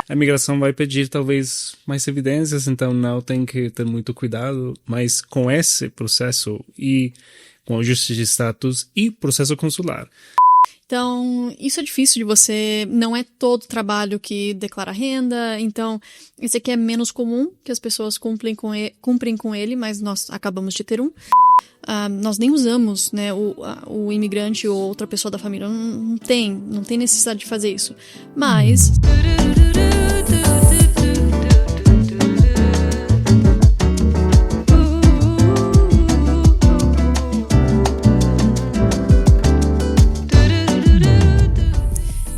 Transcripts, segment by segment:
a imigração vai pedir talvez mais evidências, então não tem que ter muito cuidado, mas com esse processo e com o ajuste de status e processo consular. Então, isso é difícil de você, não é todo trabalho que declara renda, então esse aqui é menos comum, que as pessoas cumprem com ele, mas nós acabamos de ter um. Nós nem usamos, né, o imigrante ou outra pessoa da família, não tem necessidade de fazer isso, mas...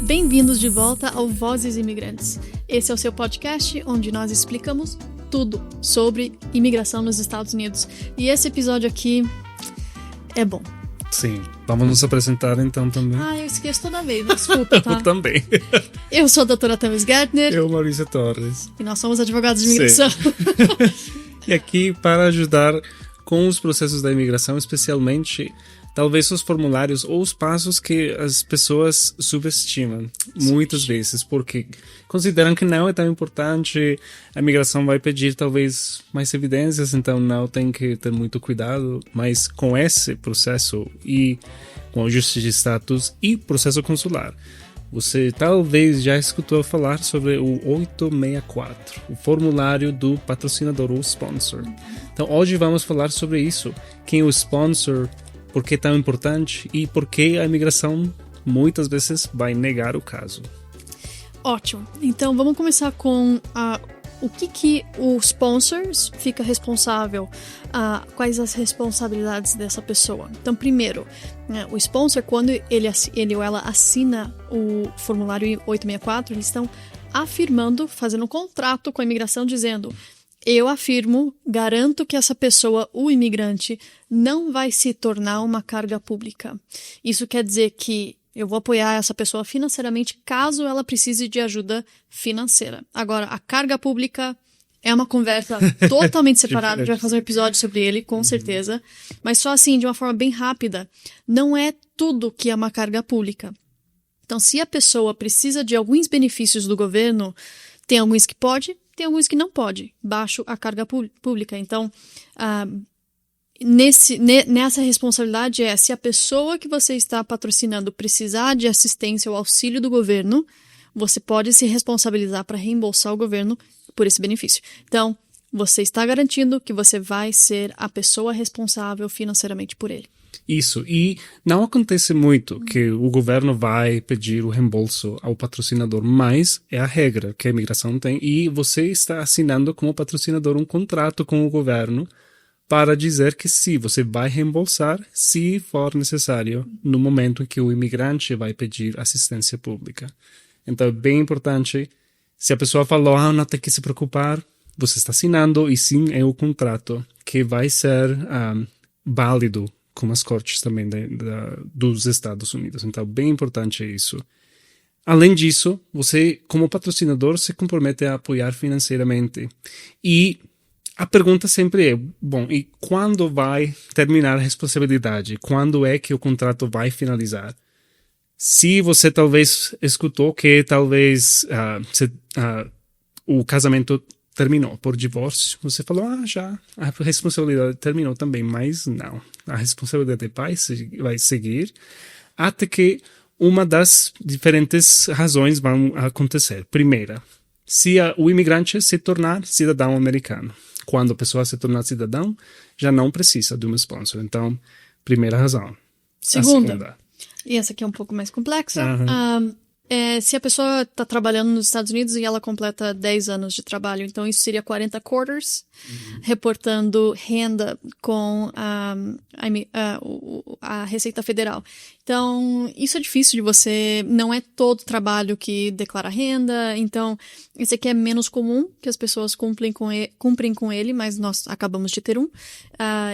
Bem-vindos de volta ao Vozes Imigrantes. Esse é o seu podcast onde nós explicamos tudo sobre imigração nos Estados Unidos. E esse episódio aqui é bom. Sim, vamos nos apresentar então também. Eu esqueço toda vez, desculpa, tá? Eu também. Eu sou a doutora Thames Gartner. Eu, Maurício Torres. E nós somos advogados de imigração. E aqui para ajudar com os processos da imigração, especialmente... talvez os formulários ou os passos que as pessoas subestimam muitas vezes, porque consideram que não é tão importante, a imigração vai pedir talvez mais evidências, então não tem que ter muito cuidado, mas com esse processo e com o ajuste de status e processo consular, você talvez já escutou falar sobre o 864, o formulário do patrocinador ou sponsor. Então hoje vamos falar sobre isso, quem é o sponsor, por que é tão importante e por que a imigração muitas vezes vai negar o caso. Ótimo. Então vamos começar com o que o sponsor fica responsável, quais as responsabilidades dessa pessoa. Então primeiro, o sponsor, quando ele ou ela assina o formulário 864, eles estão afirmando, fazendo um contrato com a imigração dizendo: eu afirmo, garanto que essa pessoa, o imigrante, não vai se tornar uma carga pública. Isso quer dizer que eu vou apoiar essa pessoa financeiramente caso ela precise de ajuda financeira. Agora, a carga pública é uma conversa totalmente separada. A gente vai fazer um episódio sobre ele, com certeza. Mas só assim, de uma forma bem rápida, não é tudo que é uma carga pública. Então, se a pessoa precisa de alguns benefícios do governo, tem alguns que pode, tem alguns que não pode, baixo a carga pública. Então, nessa responsabilidade se a pessoa que você está patrocinando precisar de assistência ou auxílio do governo, você pode se responsabilizar para reembolsar o governo por esse benefício. Então, você está garantindo que você vai ser a pessoa responsável financeiramente por ele. Isso, e não acontece muito que o governo vai pedir o reembolso ao patrocinador, mas é a regra que a imigração tem e você está assinando como patrocinador um contrato com o governo para dizer que sim, você vai reembolsar se for necessário no momento em que o imigrante vai pedir assistência pública. Então é bem importante, se a pessoa falou, não tem que se preocupar, você está assinando e sim é o contrato que vai ser válido com as cortes também dos Estados Unidos. Então, bem importante isso. Além disso, você, como patrocinador, se compromete a apoiar financeiramente. E a pergunta sempre é, bom, e quando vai terminar a responsabilidade? Quando é que o contrato vai finalizar? Se você talvez escutou que talvez o casamento terminou por divórcio, você falou, já, a responsabilidade terminou também, mas não. A responsabilidade vai seguir até que uma das diferentes razões vão acontecer. Primeira, se o imigrante se tornar cidadão americano. Quando a pessoa se tornar cidadão, já não precisa de um sponsor. Então, primeira razão. Segunda. E essa aqui é um pouco mais complexa. Se a pessoa está trabalhando nos Estados Unidos e ela completa 10 anos de trabalho, então isso seria 40 quarters, reportando renda com a Receita Federal. Então, isso é difícil de você, não é todo trabalho que declara renda, então esse aqui é menos comum, que as pessoas cumprem com ele, mas nós acabamos de ter um.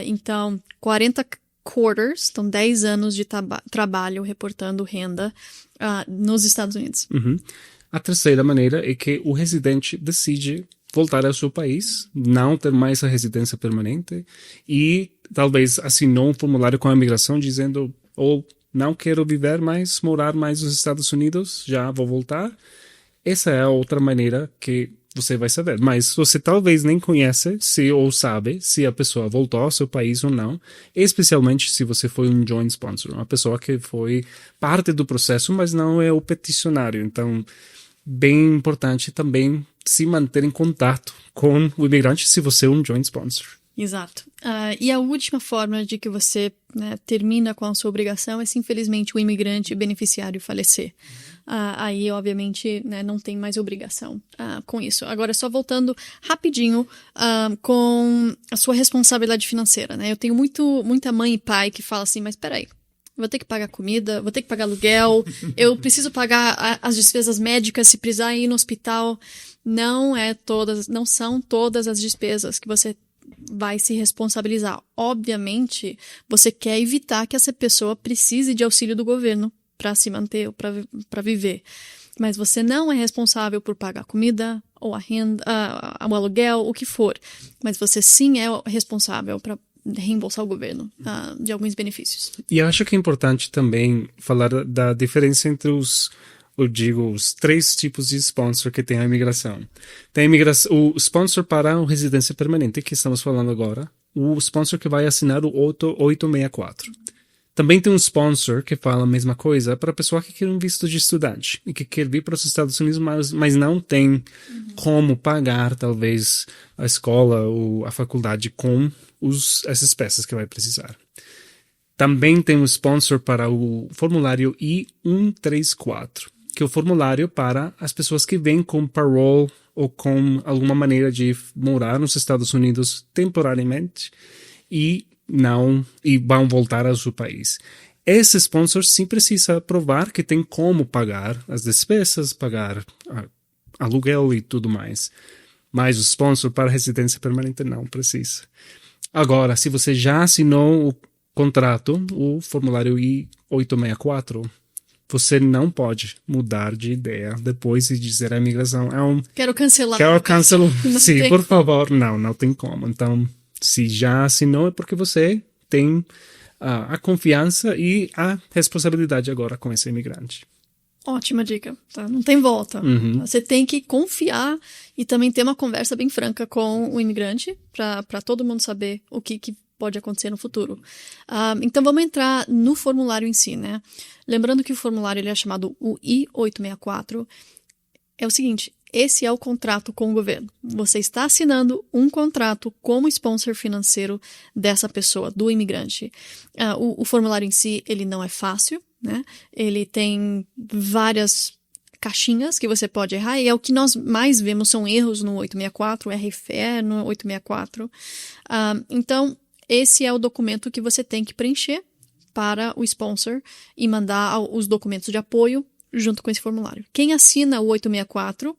Então, 40 quarters, então 10 anos de trabalho reportando renda nos Estados Unidos. A terceira maneira é que o residente decide voltar ao seu país, não ter mais a residência permanente e talvez assinou um formulário com a imigração dizendo ou não quero viver mais, morar mais nos Estados Unidos, já vou voltar. essa é a outra maneira que você vai saber. Mas você talvez nem conhece ou sabe se a pessoa voltou ao seu país ou não, especialmente se você foi um joint sponsor, uma pessoa que foi parte do processo, mas não é o peticionário. Então, bem importante também se manter em contato com o imigrante se você é um joint sponsor. Exato. E a última forma de que você, né, termina com a sua obrigação é se, infelizmente, o imigrante beneficiário falecer. Aí, obviamente, né, não tem mais obrigação com isso. Agora, só voltando rapidinho com a sua responsabilidade financeira. Né? Eu tenho muita mãe e pai que fala assim, mas peraí, vou ter que pagar comida, vou ter que pagar aluguel, eu preciso pagar as despesas médicas se precisar ir no hospital. Não são todas as despesas que você vai se responsabilizar. Obviamente, você quer evitar que essa pessoa precise de auxílio do governo para se manter ou para viver. Mas você não é responsável por pagar a comida ou a renda, o aluguel, o que for. Mas você sim é responsável para reembolsar o governo de alguns benefícios. E eu acho que é importante também falar da diferença entre os 3 tipos de sponsor que tem a imigração. Tem o sponsor para a residência permanente, que estamos falando agora. O sponsor que vai assinar o 864. Também tem um sponsor que fala a mesma coisa para a pessoa que quer um visto de estudante e que quer vir para os Estados Unidos, mas não tem como pagar, talvez, a escola ou a faculdade com essas peças que vai precisar. Também tem um sponsor para o formulário I-134, que é o formulário para as pessoas que vêm com parole ou com alguma maneira de morar nos Estados Unidos temporariamente e vão voltar ao seu país. Esse sponsor sim precisa provar que tem como pagar as despesas, pagar aluguel e tudo mais. Mas o sponsor para residência permanente não precisa. Agora, se você já assinou o contrato, o formulário I-864, você não pode mudar de ideia depois de dizer à imigração quero cancelar. Quero cancelar. Sim, tem. Por favor. Não tem como. Então, se já assinou é porque você tem a confiança e a responsabilidade agora com esse imigrante. Ótima dica, tá? Não tem volta. Uhum. Você tem que confiar e também ter uma conversa bem franca com o imigrante para todo mundo saber o que pode acontecer no futuro. Então vamos entrar no formulário em si, né? Lembrando que o formulário ele é chamado o I-864. É o seguinte, esse é o contrato com o governo. Você está assinando um contrato como sponsor financeiro dessa pessoa, do imigrante. O formulário em si, ele não é fácil, né? Ele tem várias caixinhas que você pode errar, e é o que nós mais vemos são erros no 864, RFE no 864. Então, esse é o documento que você tem que preencher para o sponsor e mandar os documentos de apoio junto com esse formulário. Quem assina o 864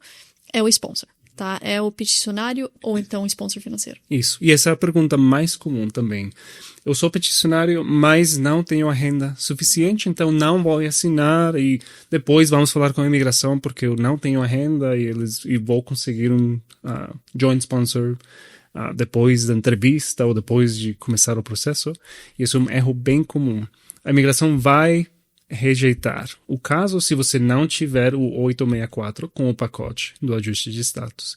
é o sponsor, tá? É o peticionário ou então o sponsor financeiro. Isso. E essa é a pergunta mais comum também. Eu sou peticionário, mas não tenho a renda suficiente, então não vou assinar e depois vamos falar com a imigração porque eu não tenho a renda e vou conseguir um joint sponsor depois da entrevista ou depois de começar o processo. Isso é um erro bem comum. A imigração vai rejeitar o caso se você não tiver o 864 com o pacote do ajuste de status.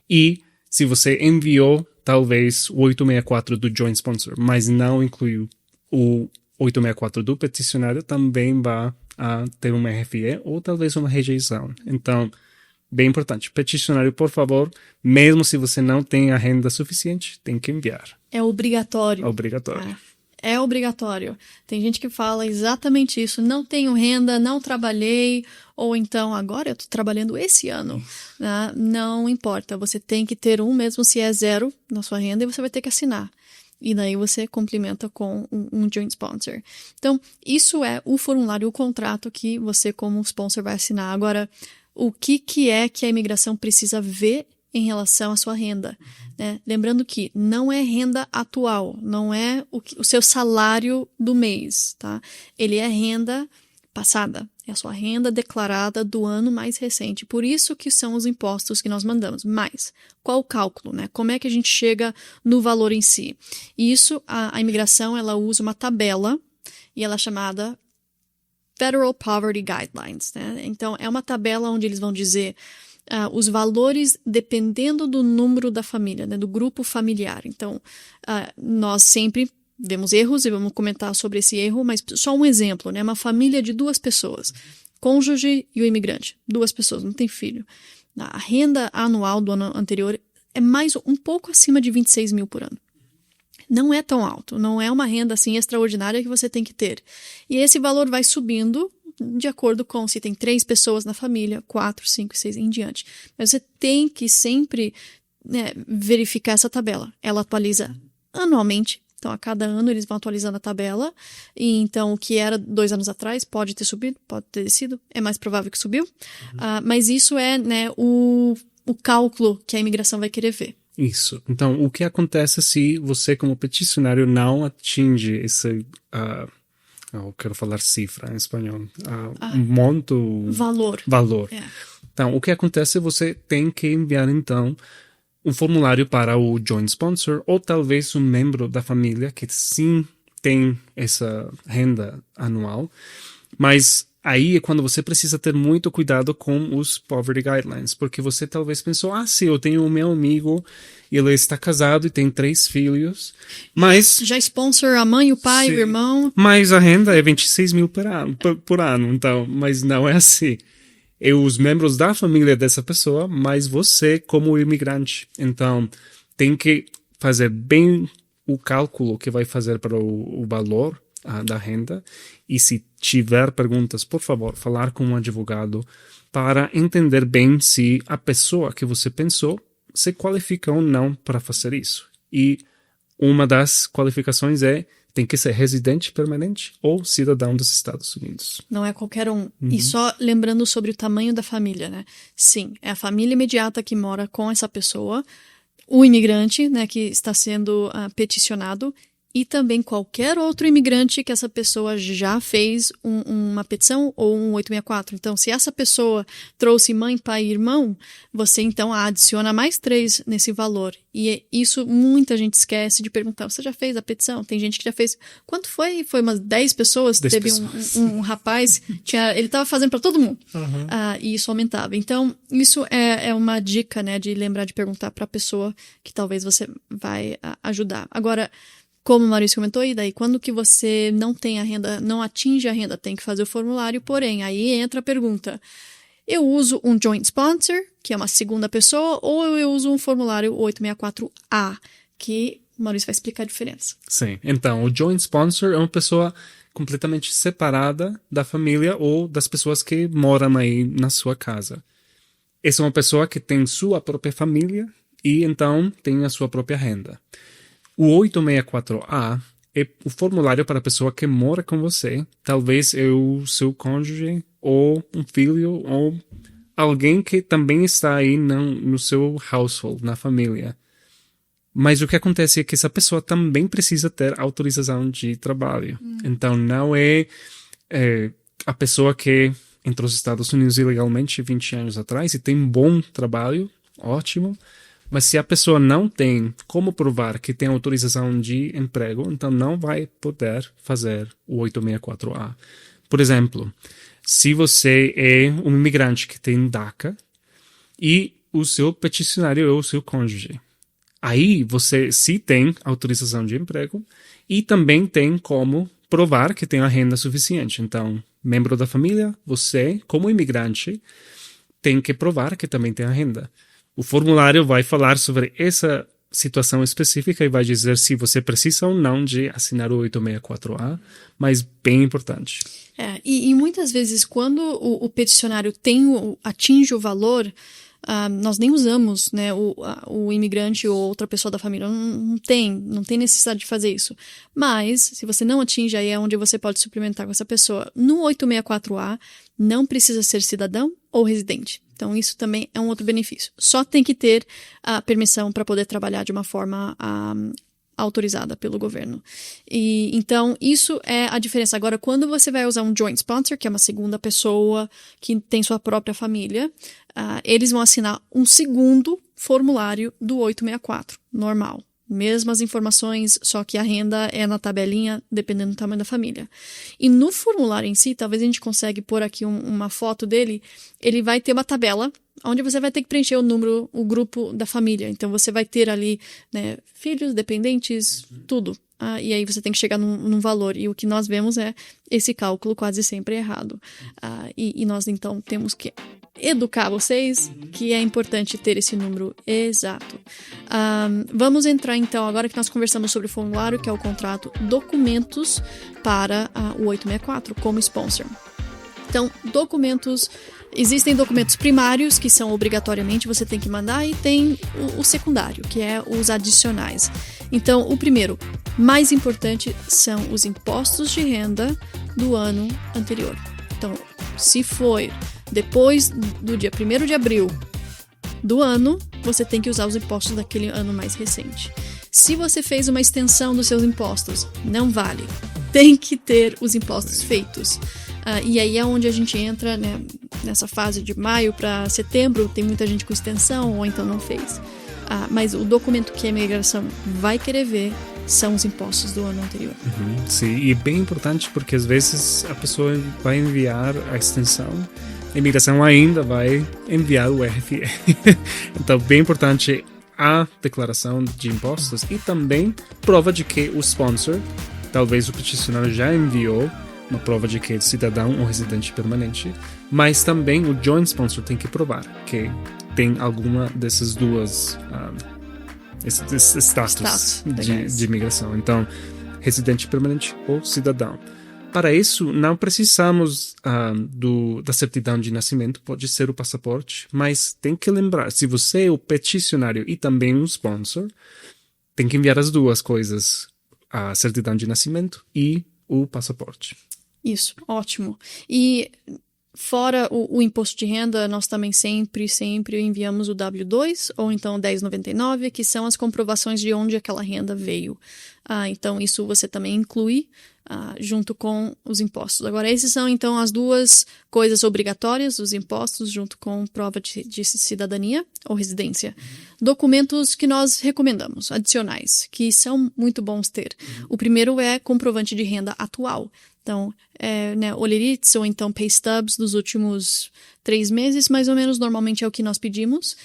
E se você enviou, talvez, o 864 do joint sponsor, mas não incluiu o 864 do peticionário, também vai ter uma RFE ou talvez uma rejeição. Então, bem importante. Peticionário, por favor, mesmo se você não tem a renda suficiente, tem que enviar. É obrigatório. É obrigatório. É obrigatório. Tem gente que fala exatamente isso. Não tenho renda, não trabalhei, ou então agora eu estou trabalhando esse ano. Né? Não importa, você tem que ter mesmo se é 0 na sua renda, e você vai ter que assinar. E daí você complementa com um joint sponsor. Então, isso é o formulário, o contrato que você como sponsor vai assinar. Agora, o que é que a imigração precisa ver em relação à sua renda, né? Lembrando que não é renda atual, não é o seu salário do mês, tá? Ele é renda passada, é a sua renda declarada do ano mais recente. Por isso que são os impostos que nós mandamos. Mas, qual o cálculo, né? Como é que a gente chega no valor em si? E isso, a imigração, ela usa uma tabela e ela é chamada Federal Poverty Guidelines, né? Então, é uma tabela onde eles vão dizer os valores dependendo do número da família, né? Do grupo familiar. Então, nós sempre vemos erros e vamos comentar sobre esse erro, mas só um exemplo, né? Uma família de 2 pessoas, cônjuge e o imigrante, 2 pessoas, não tem filho. A renda anual do ano anterior é um pouco acima de 26 mil por ano. Não é tão alto, não é uma renda assim extraordinária que você tem que ter. E esse valor vai subindo de acordo com se tem 3 pessoas na família, 4, 5, 6 em diante. Mas você tem que sempre, né, verificar essa tabela. Ela atualiza anualmente. Então, a cada ano eles vão atualizando a tabela. E então, o que era 2 anos atrás pode ter subido, pode ter descido. É mais provável que subiu. Mas isso é, né, o cálculo que a imigração vai querer ver. Isso. Então, o que acontece se você, como peticionário, não atinge esse... eu quero falar cifra em espanhol. Monto... Valor. É. Então, o que acontece é você tem que enviar, então, um formulário para o joint sponsor ou talvez um membro da família que sim tem essa renda anual, mas aí é quando você precisa ter muito cuidado com os poverty guidelines, porque você talvez pensou, sim, eu tenho o meu amigo, ele está casado e tem 3 filhos, mas... Já sponsor a mãe, o pai, o irmão... Mas a renda é 26 mil por ano, então, mas não é assim. É os membros da família dessa pessoa, mas você como imigrante. Então, tem que fazer bem o cálculo que vai fazer para o valor da renda. E se tiver perguntas, por favor, falar com um advogado para entender bem se a pessoa que você pensou se qualifica ou não para fazer isso. E uma das qualificações tem que ser residente permanente ou cidadão dos Estados Unidos. Não é qualquer um. E só lembrando sobre o tamanho da família, né? Sim, é a família imediata que mora com essa pessoa, o imigrante, né, que está sendo peticionado, e também qualquer outro imigrante que essa pessoa já fez uma petição ou um 864. Então, se essa pessoa trouxe mãe, pai e irmão, você então adiciona mais 3 nesse valor. E isso muita gente esquece de perguntar. Você já fez a petição? Tem gente que já fez. Quanto foi? Foi umas 10 pessoas? 10 Teve pessoas. Um rapaz, ele estava fazendo para todo mundo. E isso aumentava. Então, isso é uma dica, né, de lembrar de perguntar para a pessoa que talvez você vai ajudar. Agora, como o Maurício comentou, e daí quando que você não tem a renda, não atinge a renda, tem que fazer o formulário, porém, aí entra a pergunta, eu uso um joint sponsor, que é uma segunda pessoa, ou eu uso um formulário 864A, que o Maurício vai explicar a diferença. Sim, então, o joint sponsor é uma pessoa completamente separada da família ou das pessoas que moram aí na sua casa. Essa é uma pessoa que tem sua própria família e então tem a sua própria renda. O 864A é o formulário para a pessoa que mora com você. Talvez é o seu cônjuge, ou um filho, ou alguém que também está aí no seu household, na família. Mas o que acontece é que essa pessoa também precisa ter autorização de trabalho. Então não é a pessoa que entrou nos Estados Unidos ilegalmente 20 anos atrás e tem um bom trabalho, ótimo. Mas se a pessoa não tem como provar que tem autorização de emprego, então não vai poder fazer o 864A. Por exemplo, se você é um imigrante que tem DACA e o seu peticionário é o seu cônjuge, aí você sim tem autorização de emprego e também tem como provar que tem a renda suficiente. Então, membro da família, você, como imigrante, tem que provar que também tem a renda. O formulário vai falar sobre essa situação específica e vai dizer se você precisa ou não de assinar o 864A, mas bem importante. E muitas vezes, quando o peticionário atinge o valor, nós nem usamos, né, o imigrante ou outra pessoa da família. Não tem necessidade de fazer isso. Mas, se você não atinge, aí é onde você pode suplementar com essa pessoa. No 864A, não precisa ser cidadão ou residente. Então, isso também é um outro benefício. Só tem que ter a permissão para poder trabalhar de uma forma autorizada pelo governo. E então, isso é a diferença. Agora, quando você vai usar um joint sponsor, que é uma segunda pessoa que tem sua própria família, eles vão assinar um segundo formulário do 864, normal. Mesmas informações, só que a renda é na tabelinha, dependendo do tamanho da família. E no formulário em si, talvez a gente consiga pôr aqui uma foto dele, ele vai ter uma tabela onde você vai ter que preencher o número, o grupo da família. Então, você vai ter ali, né, filhos, dependentes, tudo. E aí você tem que chegar num valor. E o que nós vemos é esse cálculo quase sempre errado. E nós, então, temos que educar vocês que é importante ter esse número exato. Vamos entrar, então, agora que nós conversamos sobre o formulário, que é o contrato, documentos para o 864 como sponsor. Então, documentos... Existem documentos primários, que são obrigatoriamente você tem que mandar, e tem o secundário, que é os adicionais. Então, o primeiro, mais importante, são os impostos de renda do ano anterior. Então, se for depois do dia 1º de abril do ano, você tem que usar os impostos daquele ano mais recente. Se você fez uma extensão dos seus impostos, não vale. Tem que ter os impostos feitos. E aí é onde a gente entra, né, nessa fase de maio para setembro, tem muita gente com extensão ou então não fez. Mas o documento que a imigração vai querer ver são os impostos do ano anterior. Sim, e bem importante porque às vezes a pessoa vai enviar a extensão, a imigração ainda vai enviar o RFE. Então, bem importante a declaração de impostos e também prova de que o sponsor, talvez o peticionário já enviou uma prova de que é cidadão ou residente permanente, mas também o joint sponsor tem que provar que tem alguma dessas duas esses status de imigração. Então, residente permanente ou cidadão. Para isso, não precisamos da certidão de nascimento, pode ser o passaporte, mas tem que lembrar, se você é o peticionário e também o sponsor, tem que enviar as duas coisas, a certidão de nascimento e o passaporte. Isso, ótimo. E fora o imposto de renda, nós também sempre enviamos o W2 ou então o 1099, que são as comprovações de onde aquela renda veio. Então, isso você também inclui junto com os impostos. Agora, esses são, então, as duas coisas obrigatórias, os impostos, junto com prova de cidadania ou residência. Documentos que nós recomendamos, adicionais, que são muito bons ter. O primeiro é comprovante de renda atual. Então, olerites ou então pay stubs dos últimos 3 meses, mais ou menos, normalmente é o que nós pedimos.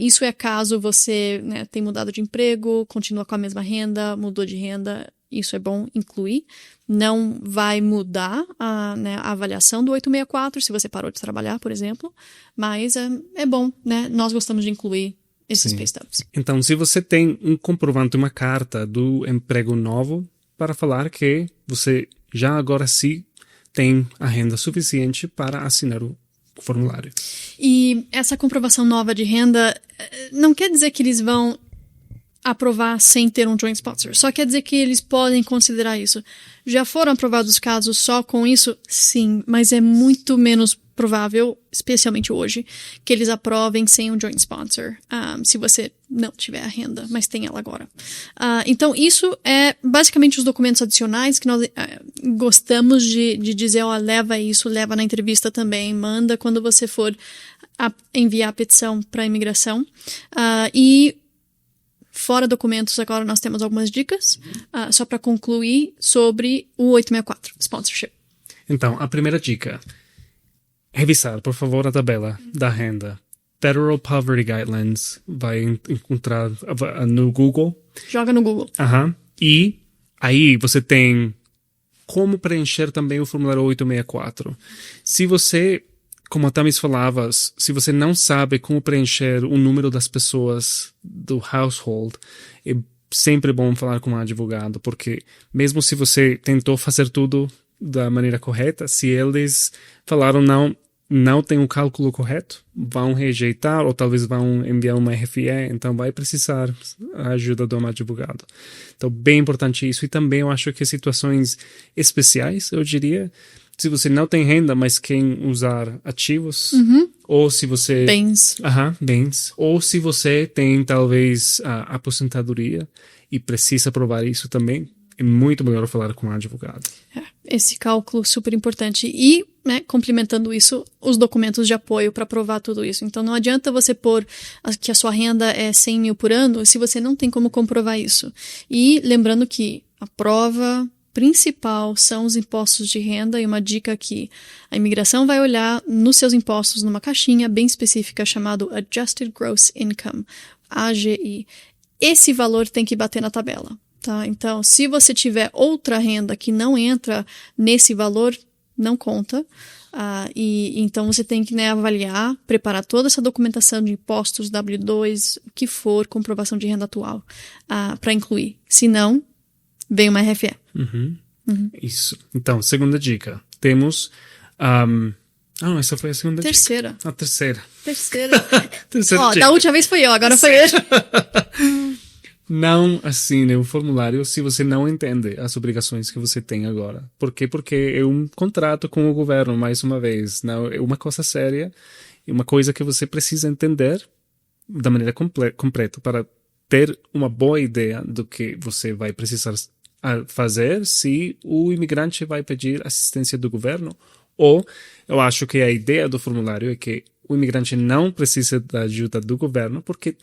Isso é caso você tem mudado de emprego, continua com a mesma renda, mudou de renda, isso é bom incluir. Não vai mudar a avaliação do 864 se você parou de trabalhar, por exemplo, mas é bom, né? Nós gostamos de incluir esses pay stubs. Então, se você tem um comprovante, uma carta do emprego novo, para falar que você já agora sim tem a renda suficiente para assinar o formulário. E essa comprovação nova de renda não quer dizer que eles vão aprovar sem ter um joint sponsor, só quer dizer que eles podem considerar isso. Já foram aprovados casos só com isso? Sim, mas é muito menos provável, especialmente hoje, que eles aprovem sem um joint sponsor, se você não tiver a renda, mas tem ela agora. Então, isso é basicamente os documentos adicionais que nós gostamos de dizer, leva isso, leva na entrevista também, manda quando você for enviar a petição para a imigração. E fora documentos, agora nós temos algumas dicas, só para concluir, sobre o 864, sponsorship. Então, a primeira dica: revisar, por favor, a tabela da renda. Federal Poverty Guidelines, vai encontrar no Google. Joga no Google. E aí você tem como preencher também o formulário 864. Se você, como a Thamis falava, se você não sabe como preencher o número das pessoas do household, é sempre bom falar com um advogado, porque mesmo se você tentou fazer tudo da maneira correta, se eles falaram não tem o cálculo correto, vão rejeitar ou talvez vão enviar uma RFE, então vai precisar a ajuda de um advogado. Então, bem importante isso. E também eu acho que situações especiais, eu diria, se você não tem renda, mas quer usar ativos, ou se você... Bens. Ou se você tem, talvez, a aposentadoria e precisa provar isso também, é muito melhor falar com um advogado. Esse cálculo super importante. E, né, complementando isso, os documentos de apoio para provar tudo isso. Então, não adianta você pôr que a sua renda é 100 mil por ano se você não tem como comprovar isso. E lembrando que a prova principal são os impostos de renda, e uma dica aqui: a imigração vai olhar nos seus impostos numa caixinha bem específica chamado Adjusted Gross Income, AGI. Esse valor tem que bater na tabela. Tá? Então, se você tiver outra renda que não entra nesse valor, não conta. E então você tem que, né, avaliar, preparar toda essa documentação de impostos, W2, o que for, comprovação de renda atual, para incluir. Se não, vem uma RFE. Isso. Então, segunda dica. Temos... essa foi a segunda Terceira. dica. A terceira. Terceira dica. Da última vez foi eu, agora foi ele. Não assine o formulário se você não entende as obrigações que você tem agora. Por quê? Porque é um contrato com o governo, mais uma vez. Não, é uma coisa séria e uma coisa que você precisa entender da maneira completa para ter uma boa ideia do que você vai precisar fazer se o imigrante vai pedir assistência do governo. Ou eu acho que a ideia do formulário é que o imigrante não precisa da ajuda do governo porque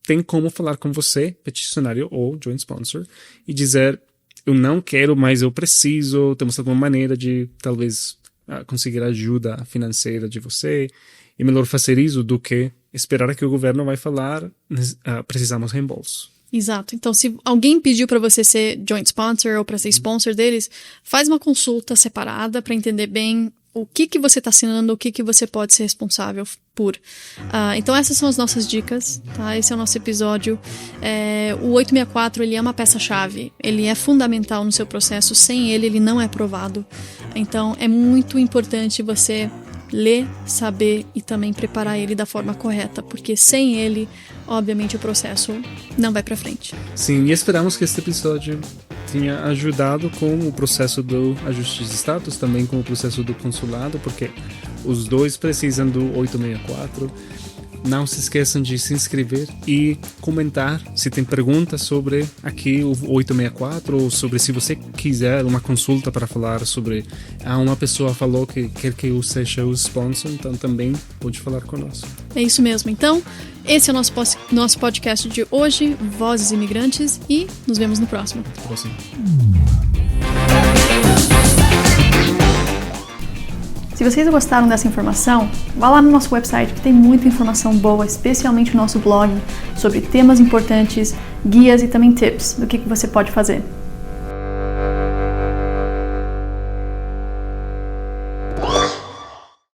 tem como falar com você, peticionário ou joint sponsor, e dizer: eu não quero, mas eu preciso, temos alguma maneira de talvez conseguir ajuda financeira de você. É melhor fazer isso do que esperar que o governo vai falar: precisamos reembolso. Exato. Então, se alguém pediu para você ser joint sponsor ou para ser sponsor deles, faz uma consulta separada para entender bem o que você está assinando, o que você pode ser responsável por. Então, essas são as nossas dicas, tá? Esse é o nosso episódio. O 864, ele é uma peça-chave. Ele é fundamental no seu processo. Sem ele, ele não é aprovado. Então, é muito importante você ler, saber e também preparar ele da forma correta, porque sem ele, obviamente, o processo não vai para frente. Sim, e esperamos que este episódio tenha ajudado com o processo do ajuste de status, também com o processo do consulado, porque os dois precisam do 864. Não se esqueçam de se inscrever e comentar se tem perguntas sobre aqui o 864 ou sobre se você quiser uma consulta para falar sobre uma pessoa falou que quer que eu seja o sponsor, então também pode falar conosco. É isso mesmo. Então, esse é o nosso podcast de hoje, Vozes Imigrantes, e nos vemos no próximo. Se vocês gostaram dessa informação, vá lá no nosso website que tem muita informação boa, especialmente o nosso blog, sobre temas importantes, guias e também tips do que você pode fazer.